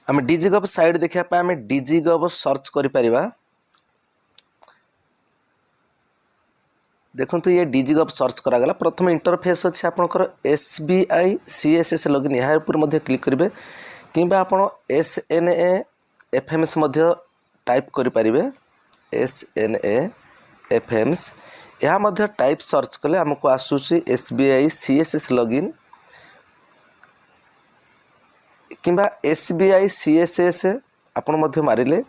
आम डिजिगव साइट देखा आम डिजिगव सर्च करिपरिबा। देखो ये डिजिगव सर्च करागला। प्रथम इंटरफेस अच्छे आपंकर SBI CSS लॉगिन यहाँ ऊपर क्लिक करेंगे कि आप SNA FMS टाइप करें। SNA FMS यह टाइप सर्च कले आमको आसूसी SBI CSS लॉगिन किंबा SBI CSS आपण मारिले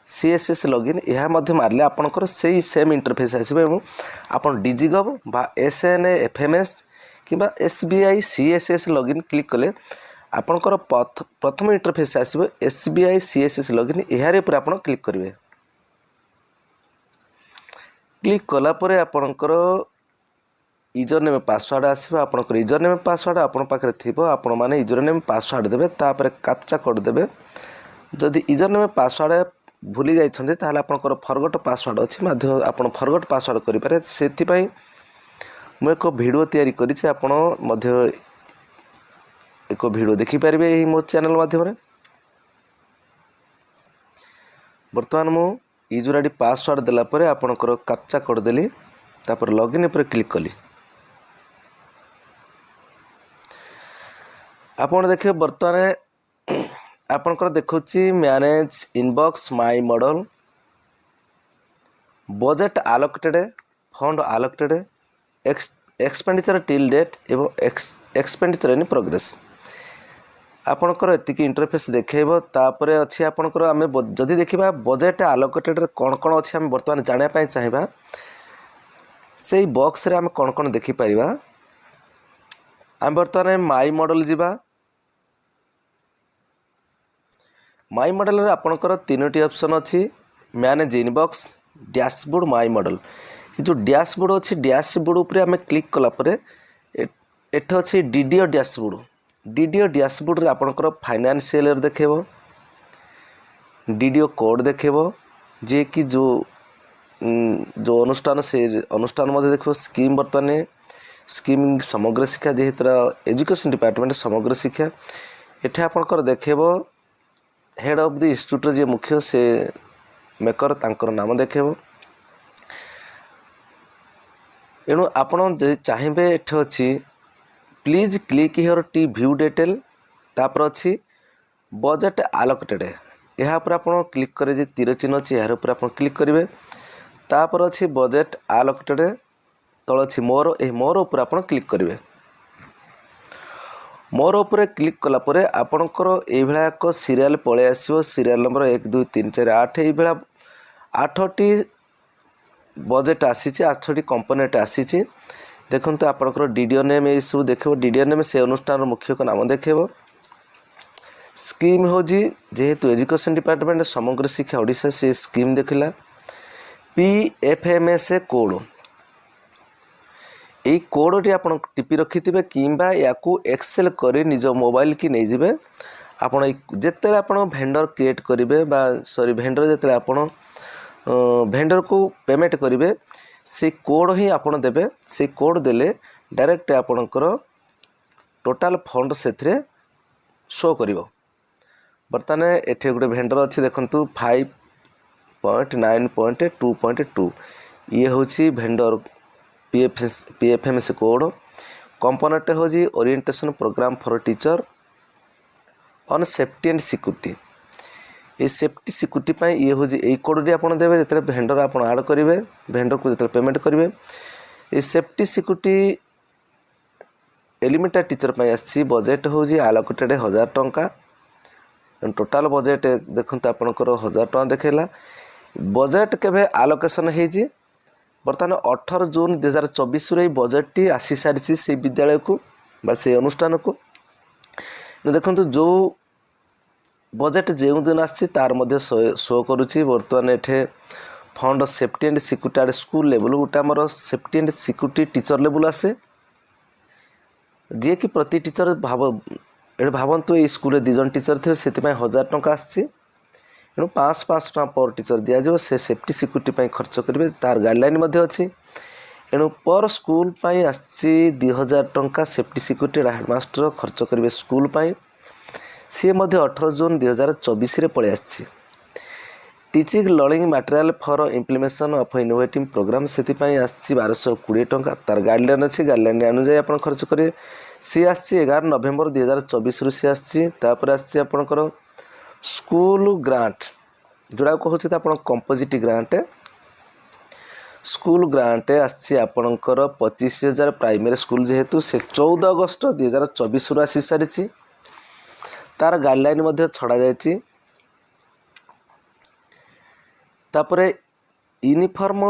CSS लॉगिन यह मारिले आपणकर से सेम इंटरफेस आसो। आप डिजिगव बा SNA FMS किंबा SBI CSS लॉगिन क्लिक कले आपणकर प्रथम इंटरफेस आसो SBI CSS लॉगिन यार ऊपर आप क्लिक करेंगे। क्लिक कलापर आपणकर यूजर नेम पासवर्ड आसो। आपंकर यूजर नेम पासवर्ड आपण पाखे थी आपण मैंने यूजर नेम पासवर्ड देवे तापर कैप्चा कोड देवे। जदि यूजर नेम पासवर्ड भूली जाइछन्ते ताहले आपनकर फॉरगॉट पासवर्ड अच्छी आप फॉरगॉट पासवर्ड करें। से मुझे एक वीडियो तैयारी करिछि आपण एक वीडियो देखिपारे यही मो चैनल माध्यम। बर्तमान मु यूजर आईडी पासवर्ड देलापर आपनकर कैप्चा कोड देली तापर लॉगिन पर क्लिक कली। आपण देखिए बर्तमान आपनकर देखुची manage inbox my model budget allocated fund allocated expenditure till date एवं एक्सपेंडिचर इन प्रोग्रेस आपनकर एतिकी इंटरफेस देखैबो। तापर अछि आपनकर आमे जदि देखिबा बजेट आलोकेटेड कोन कोन अछि हम बर्तमान जानिया पय चाहिबा सेही बॉक्स रे हम कोन कोन देखि परिबा। हम बर्तमान माय मॉडल जीवा। माय मॉडल रे आपनकर तीनोटी ऑप्शन अछि manage inbox dashboard my model. ये जो डैशबोर्ड अछि डैशबोर्ड ऊपर हम क्लिक कला परे एठ अछि डीडीओ डैशबोर्ड। डीडीओ डैशबोर्ड रे आपनकर फाइनेंशियल ईयर देखेबो डीडीओ कोड देखेबो जे कि जो अनुष्ठान से अनुष्ठान मध्य देखो स्कीम बर्तमान स्कीम समग्र शिक्षा जेहेतु एजुकेशन डिपार्टमेंट समग्र शिक्षा एठे आपनकर देखेबो हेड ऑफ द इंस्टीट्यूट जे मुख्य से मेकर तांकर नाम देखेबो। एणु आपण जे चाहिए एठे अछि please click here T view detail तापर अछि बजेट आलोकेटेड यहाँ पर आप क्लिक करें जे तीर चिन्ह अच्छी यार ऊपर आप क्लिक करेंगे। तापर अच्छी बजेट आलोकेटेड तल अच्छी मोर ऊपर आप क्लिक करेंगे। मोर ऊपर क्लिक कलापर आपणकर ये एक सीरियल पलि आसो सीरियल नंबर 1 2 3 4 8 ये 8टी बजेट आसी 8टी कंपोनेंट आसी। देखो आपणकर डीडीओ नेम ये सब देखेबो डीडीओ नेम से अनुष्ठान मुख्य को नाम देखेबो। स्कीम हो जेहेतु एजुकेशन डिपार्टमेंट समग्र शिक्षा ओडिशा से स्कीम देखला। PFMS कोड यही कोडटी आप टिपी रखिथे किंबा याकू एक्सेल कर निज मोबाइल की नहीं जाए। आपड़ जिते आप भेंडर क्रिएट करेंगे सॉरी भेंडर जिते आप भेंडर को पेमेंट करेंगे से कोड ही आप देवे। से कोड देले डायरेक्ट आपणकर टोटाल फंड से शो कर। बर्तमान एठे गोटे भेंडर अच्छी देखु 5.9.2.2 ये हूँ भेंडर PFMS कोड कंपोनेंट हो orientation programme for teacher on safety and security. ये सेफ्टी सिक्योरिटी ये हूँ यही कोड आप देवे जो भेंडर आप आड करेंगे भेंडर को जो पेमेंट करेंगे। ये सेफ्टी सिक्योरिटी एलिमेंटरी टीचर आसी बजेट हूँ आलोकेटेड 1000 टंका टोटाल बजेट देखते आपंकर 1000 टंका देखला। बजेट केवे आलोकेशन होती बर्तमान 18 जून 2024 बजेट टी आसी सारी से विद्यालय को से अनुष्ठान को देखो जो बजेट जो दिन आसी तार मध्य शो करुच्ची। बर्तमान एठे fund safety and security school level गोटे आमर safety and security teacher level आसे जी कि प्रति टीचर भावतु ये स्कूल 2 जन टीचर थे से 1000 टंका आसी। तेणु 500 टका पर टीचर दिज्व से सेफ्टी सिक्योरिटी खर्च करेंगे तार गाइडलाइन अच्छी। एणु पर स्कूल आसी 2000 टंका सेफ्टी सिक्योरिटी हेडमास्टर खर्च करेंगे स्कूल। सी 18 जून 2024 पलि आसी teaching learning material for implementation of innovative programme से 1220 टंका तार गाइडलाइन अच्छी गाइडलाइन अनुजाई आप खर्च करेंगे सी आसी 11 नवेम्बर 2024 रु सी आसी आपणकर स्कूल ग्रांट जोड़ा कहते आप कंपोजिट ग्रांट स्कूल ग्रांट आसी आपणकर 25,000 प्राइमरी स्कूल जेहेतु से 14 अगस्त 2024 रु आसी सारी तार गाइडलाइन छड़ा जाइए तापरे यूनिफॉर्म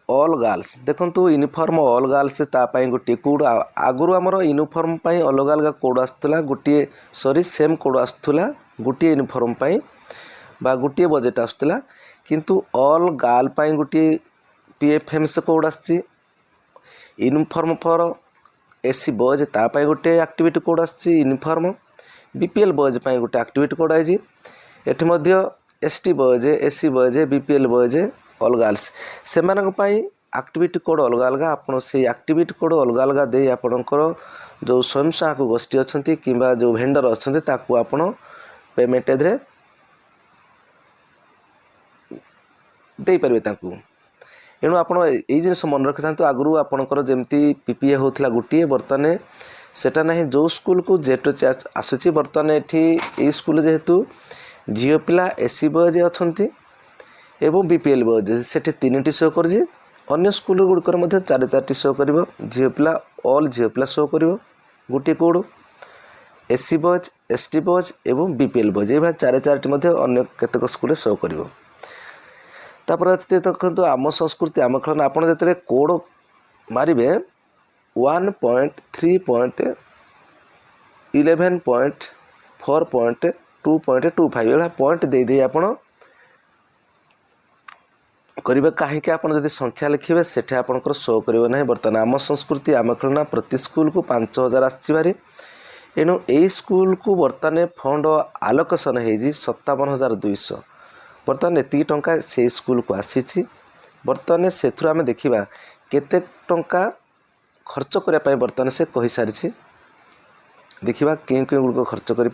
ऑल गर्ल्स देखंतु यूनिफॉर्म ऑल गर्ल्स तापाई गोटे कोड आगुरी आमर यूनिफॉर्म पाई अलग अलग कोड आसुला गोटे सॉरी सेम कोड आसुला गोटे यूनिफॉर्म पाई बा गोटे बजेट आसुला किंतु ऑल गर्ल पाई गोटे पीएफएमएस कोड आसी यूनिफॉर्म फॉर एससी बॉयज तापाई गोटे एक्टिविटी कोड आसी यूनिफॉर्म बीपीएल बॉयज पाई गोटे एक्टिविटी कोड आइजी एठी मध्य ST boys SC boys BPL boys all girls से एक्टिविटी कोड अलग अलग आपड़ से एक्टिविटी कोड अलग अलग दे आपणकर जो स्वयं सहायक गोष्ठी अच्छा कि जो भेंडर अच्छा आप पेमेंट एधे दे पारे एणु आप जिन मन रखि था आगु आपणकर जमी पीपीए होता गोटे बर्तमान सेटा ना जो स्कूल को जेट आसूँ बर्तमान ये स्कूल जेहेतु झील पिला एससी बॉयज अच्छा एवं बीपीएल बॉयज से 3टी शो कर अन्य स्कूल गुड़िकर 4 शो कर झील पिला ऑल झील पिला शो कर गोटे code SC boys ST boys एवं बीपीएल बॉयज ये 4टी अन्य केतक स्कूल शो कर देखो आम संस्कृति आम खेलन आप जो कोड मारे 1.3.11.4.2.25 ये पॉइंट दे आप करेंगे कहीं आप संख्या लिखे से आपंकर शो करेंगे ना बर्तमान आम संस्कृति आम खेलना प्रति स्कूल को 5,000 आसपारे एणु यही स्कूल को बर्तमान फंड आलोकेशन हो 57,200 बर्तमान एति टंका से स्कूल को आसी बर्तमान से आम देखा केते टंका खर्च करने बर्तमान से कही सारी देखा क्यों गुड़िक खर्च कर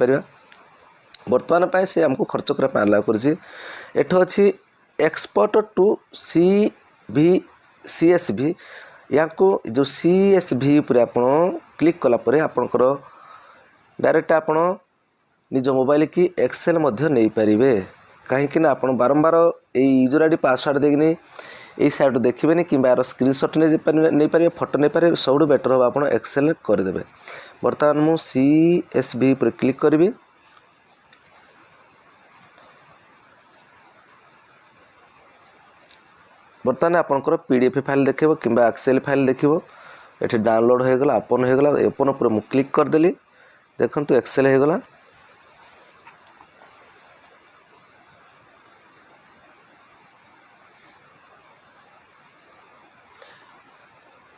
बर्तमान से आमको खर्च करने अलाउ कर अच्छी एक्सपर्ट टू CSV या जो CSV पर आप क्लिक कलापर आपणकर डायरेक्ट आप निज मोबाइल की एक्सेल नहीं पारे कहीं आप बारंबार यूजर आईडी पासवर्ड देकिनी यही साइट देखिए कि स्क्रीनशॉट नहीं पारे फोटो नहीं पारे सब बेटर हम आप एक्सेल करदे बर्तमान मु CSV पर क्लिक करी बर्तमान आपंकर पीडीएफ फाइल देखो कि एक्सेल फाइल देखो ये डाउनलोड हो गला ओपन हो गला ओपन पर मुझे क्लिक करदेली देखो एक्सेल हो गला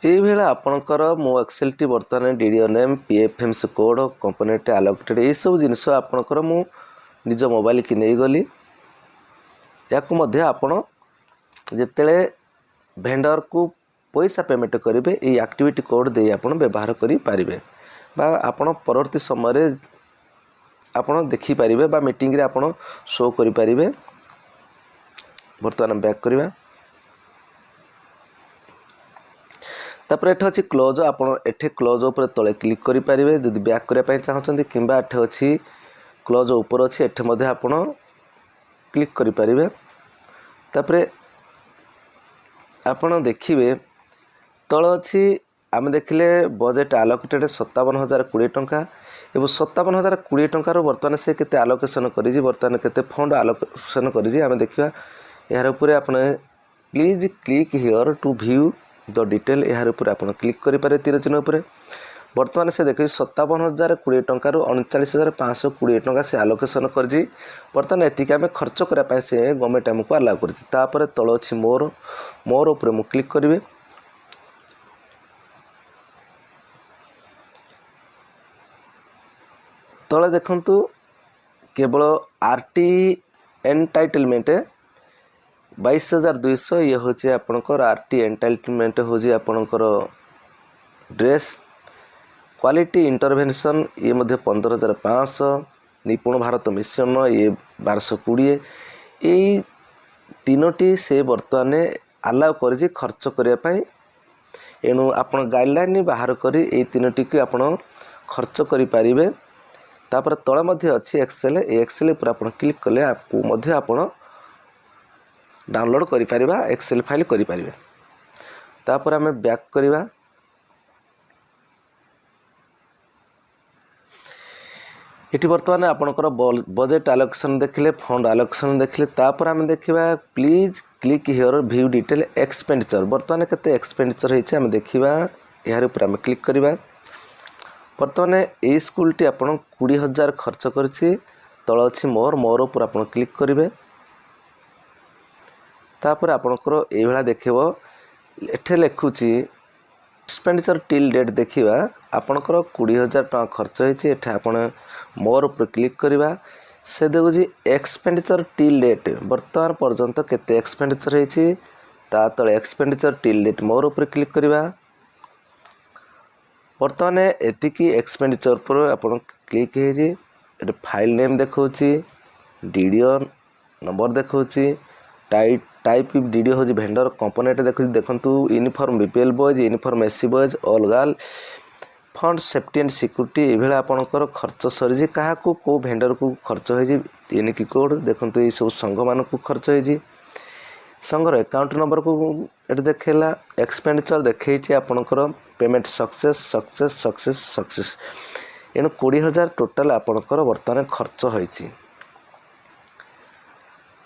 ये आपणकर मो एक्सेल टी बर्तमान DDO name PFMS code component allocated ये सब जिनस आपणकर मु निज मोबाइल की नहीं गली या आपण जिते भेंडर को पैसा पेमेंट करेंगे ये एक्टिविटी कोड दे आप व्यवहार करें आपण परवर्ती समय आपण देखिपारे मीटिंग रे आपण शो करें बर्तमान बैक करवा तापर एठ अच्छी क्लोज आपे क्लोज उपर तले क्लिक करेंगे जब बैक करने चाहते कि एठ अच्छी क्लोज उपर अच्छी एठ आप क्लिक करेंगे तापर आपण देखिए तल अच्छी आम देखिले बजेट आलोकेटेड 57,020 टंका एवं 57,020 टंकार बर्तमान से केते आलोकेशन करी बर्तमान केते फंड आलोकेशन करी आम देखा यार उपरे आपण please click here to view the detail यार उपरे आपण क्लिक करें तीर चिन्ह उपरे बर्तमान से देखिए 57,020 टंकार 39,520 टंका से आलोकेशन कर बर्तमान एतिक आम खर्च करने से गवर्नमेंट आमको अलाउ कर तल अच्छी मोर उपर मु क्लिक करी तले देखंतु केवल आरटी एंटाइटलमेंट 22,200 ये हूँ आपणकर आरटी एंटाइटलमेंट हूँ आपणकर ड्रेस क्वालिटी इंटरवेंशन ये 15,500 ନିପୁଣ ଭାରତ ମିଶନ ଏ 1220 ଏଇ ତିନୋଟି ସେ ବର୍ତ୍ତମାନ ଆଲାଉ କରିଛି ଖର୍ଚ୍ଚ କରିବା ପାଇଁ। ଏଣୁ ଆପଣ ଗାଇଡ଼ଲାଇନ୍ ବାହାର କରି ଏଇ ତିନୋଟିକୁ ଆପଣ ଖର୍ଚ୍ଚ କରିପାରିବେ। ତାପରେ ତଳେ ମଧ୍ୟ ଅଛି ଏକ୍ସେଲ୍, ଏ ଏକ୍ସେଲ୍ ଉପରେ ଆପଣ କ୍ଲିକ୍ କଲେ ଆକୁ ମଧ୍ୟ ଆପଣ ଡାଉନଲୋଡ଼୍ କରିପାରିବା, ଏକ୍ସେଲ୍ ଫାଇଲ୍ କରିପାରିବେ। ତାପରେ ଆମେ ବ୍ୟାକ୍ କରିବା। ଏଠି ବର୍ତ୍ତମାନ ଆପଣଙ୍କର ବଜେଟ୍ ଆଲୋକେସନ୍ ଦେଖିଲେ, ଫଣ୍ଡ ଆଲୋକେସନ୍ ଦେଖିଲେ। ତାପରେ ଆମେ ଦେଖିବା please click here view detail expenditure. ବର୍ତ୍ତମାନ କେତେ ଏକ୍ସପେଣ୍ଡିଚର୍ ହେଇଛି ଆମେ ଦେଖିବା। ଏହାର ଉପରେ ଆମେ କ୍ଲିକ୍ କରିବା। ବର୍ତ୍ତମାନ ଏଇ ସ୍କୁଲଟି ଆପଣ 20,000 ଖର୍ଚ୍ଚ କରିଛି। ତଳ ଅଛି ମୋର ଉପରେ ଆପଣ କ୍ଲିକ୍ କରିବେ। ତାପରେ ଆପଣଙ୍କର ଏଇଭଳିଆ ଦେଖିବ, ଏଠି ଲେଖୁଛି ଏକ୍ସପେଣ୍ଡିଚର୍ ଟିଲ୍ ଡେଟ୍ ଦେଖିବା। ଆପଣଙ୍କର 20,000 ଟଙ୍କା ଖର୍ଚ୍ଚ ହେଇଛି। ଏଠି ଆପଣ ମୋର ଉପରେ କ୍ଲିକ୍ କରିବା। ସେ ଦେଖୁଛି ଏକ୍ସପେଣ୍ଡିଚର୍ ଟିଲ୍ ଡେଟ୍ ବର୍ତ୍ତମାନ ପର୍ଯ୍ୟନ୍ତ କେତେ ଏକ୍ସପେଣ୍ଡିଚର୍ ହେଇଛି। ତା ତଳେ ଏକ୍ସପେଣ୍ଡିଚର୍ ଟିଲ୍ ଡେଟ୍ ମୋର ଉପରେ କ୍ଲିକ୍ କରିବା। ବର୍ତ୍ତମାନ ଏତିକି ଏକ୍ସପେଣ୍ଡିଚର୍ ଉପରେ ଆପଣ କ୍ଲିକ୍ ହେଇଛି। ଏଠି ଫାଇଲ୍ ନେମ୍ ଦେଖାଉଛି, DDO ନମ୍ବର ଦେଖାଉଛି, टाइप DDO ହେଉଛି ଭେଣ୍ଡର କମ୍ପୋନେଣ୍ଟ ଦେଖନ୍ତୁ uniform BPL boys, uniform SC boys, all girl, fund safety and security. ଏଇଭଳିଆ ଆପଣଙ୍କର ଖର୍ଚ୍ଚ ସରିଛି। କାହାକୁ କେଉଁ ଭେଣ୍ଡରକୁ ଖର୍ଚ୍ଚ ହେଇଛି, ୟୁନିକ୍ କୋଡ଼୍ ଦେଖନ୍ତୁ, ଏଇସବୁ ସଂଘମାନଙ୍କୁ ଖର୍ଚ୍ଚ ହେଇଛି। ସଂଘର ଆକାଉଣ୍ଟ ନମ୍ବରକୁ ଏଠି ଦେଖେଇଲା। ଏକ୍ସପେଣ୍ଡିଚର୍ ଦେଖେଇଛି ଆପଣଙ୍କର ପେମେଣ୍ଟ ସକ୍ସେସ୍। ଏଣୁ 20,000 ଟୋଟାଲ୍ ଆପଣଙ୍କର ବର୍ତ୍ତମାନ ଖର୍ଚ୍ଚ ହୋଇଛି।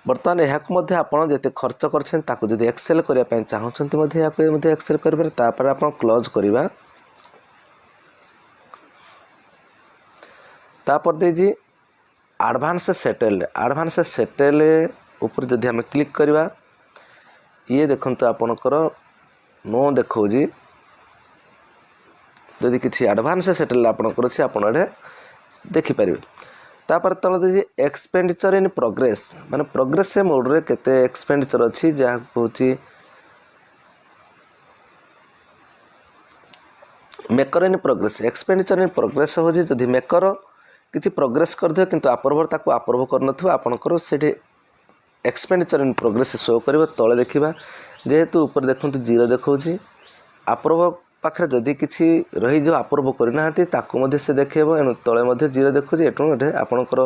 ବର୍ତ୍ତମାନ ଏହାକୁ ମଧ୍ୟ ଆପଣ ଯେତେ ଖର୍ଚ୍ଚ କରିଛନ୍ତି ତାକୁ ଯଦି ଏକ୍ସେଲ୍ କରିବା ପାଇଁ ଚାହୁଁଛନ୍ତି ମଧ୍ୟ ଏହାକୁ ମଧ୍ୟ ଏକ୍ସେଲ୍ କରିପାରିବେ। ତାପରେ ଆପଣ କ୍ଲୋଜ୍ କରିବା। ତାପରେ ଦେଇଛି ଆଡ଼ଭାନ୍ସ ସେଟେଲ୍ ଉପରେ ଯଦି ଆମେ କ୍ଲିକ୍ କରିବା, ଇଏ ଦେଖନ୍ତୁ ଆପଣଙ୍କର ନୋ ଦେଖାଉଛି। ଯଦି କିଛି ଆଡ଼ଭାନ୍ସ ସେଟେଲ୍ ଆପଣଙ୍କର ଅଛି ଆପଣ ଏଠି ଦେଖିପାରିବେ। ତାପରେ ତଳେ ଦେଇଛି ଏକ୍ସପେଣ୍ଡିଚର୍ ଇନ୍ ପ୍ରୋଗ୍ରେସ୍, ମାନେ ପ୍ରୋଗ୍ରେସ୍ ମୋଡ଼ରେ କେତେ ଏକ୍ସପେଣ୍ଡିଚର୍ ଅଛି, ଯାହାକୁ କହୁଛି maker in progress. Expenditure in progress ହେଉଛି ଯଦି ମେକର କିଛି ପ୍ରୋଗ୍ରେସ୍ କରିଥିବ କିନ୍ତୁ ଆପ୍ରୁଭର ତାକୁ ଆପ୍ରୁଭ୍ କରିନଥିବ, ଆପଣଙ୍କର ସେଠି ଏକ୍ସପେଣ୍ଡିଚର୍ ଇନ୍ ପ୍ରୋଗ୍ରେସ୍ ଶୋ କରିବ। ତଳେ ଦେଖିବା, ଯେହେତୁ ଉପରେ ଦେଖନ୍ତୁ 0 ଦେଖାଉଛି, ଆପ୍ରୁଭର ପାଖରେ ଯଦି କିଛି ରହିଯିବ ଆପ୍ରୁଭ୍ କରିନାହାନ୍ତି ତାକୁ ମଧ୍ୟ ସେ ଦେଖେଇବ। ଏଣୁ ତଳେ ମଧ୍ୟ 0 ଦେଖାଉଛି। ଏଠୁ ଏଠି ଆପଣଙ୍କର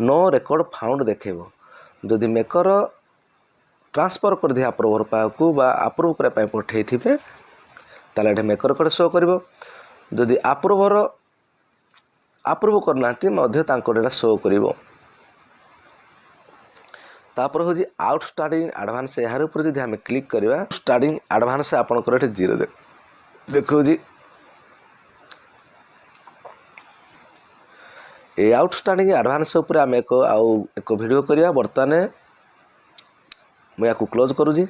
ନୋ ରେକର୍ଡ଼ ଫାଉଣ୍ଡ ଦେଖେଇବ। ଯଦି ମେକର ଟ୍ରାନ୍ସଫର୍ କରିଦିଏ ଆପ୍ରୁଭର ପାଖକୁ ବା ଆପ୍ରୁଭ୍ କରିବା ପାଇଁ ପଠାଇଥିବେ ତାହେଲେ ଏଠି ମେକର ରେକର୍ଡ଼ ଶୋ କରିବ। ଯଦି ଆପ୍ରୁଭ୍ କରିନାହାନ୍ତି ମଧ୍ୟ ତାଙ୍କର ଏଇଟା ଶୋ କରିବ। ତାପରେ ହେଉଛି ଆଉଟଷ୍ଟାଣ୍ଡିଂ ଆଡ଼ଭାନ୍ସ। ଏହାର ଉପରେ ଯଦି ଆମେ କ୍ଲିକ୍ କରିବା, ଷ୍ଟାଣ୍ଡିଂ ଆଡ଼ଭାନ୍ସ ଆପଣଙ୍କର ଏଠି 0 ଦେଖାଉଛି। এই ଆଉଟଷ୍ଟାଣ୍ଡିଂ ଆଡ଼ଭାନ୍ସ ଉପରେ ଆମେ ଏକ ଭିଡ଼ିଓ କରିବା। ବର୍ତ୍ତମାନ ମୁଁ ୟାକୁ କ୍ଲୋଜ୍ କରୁଛି।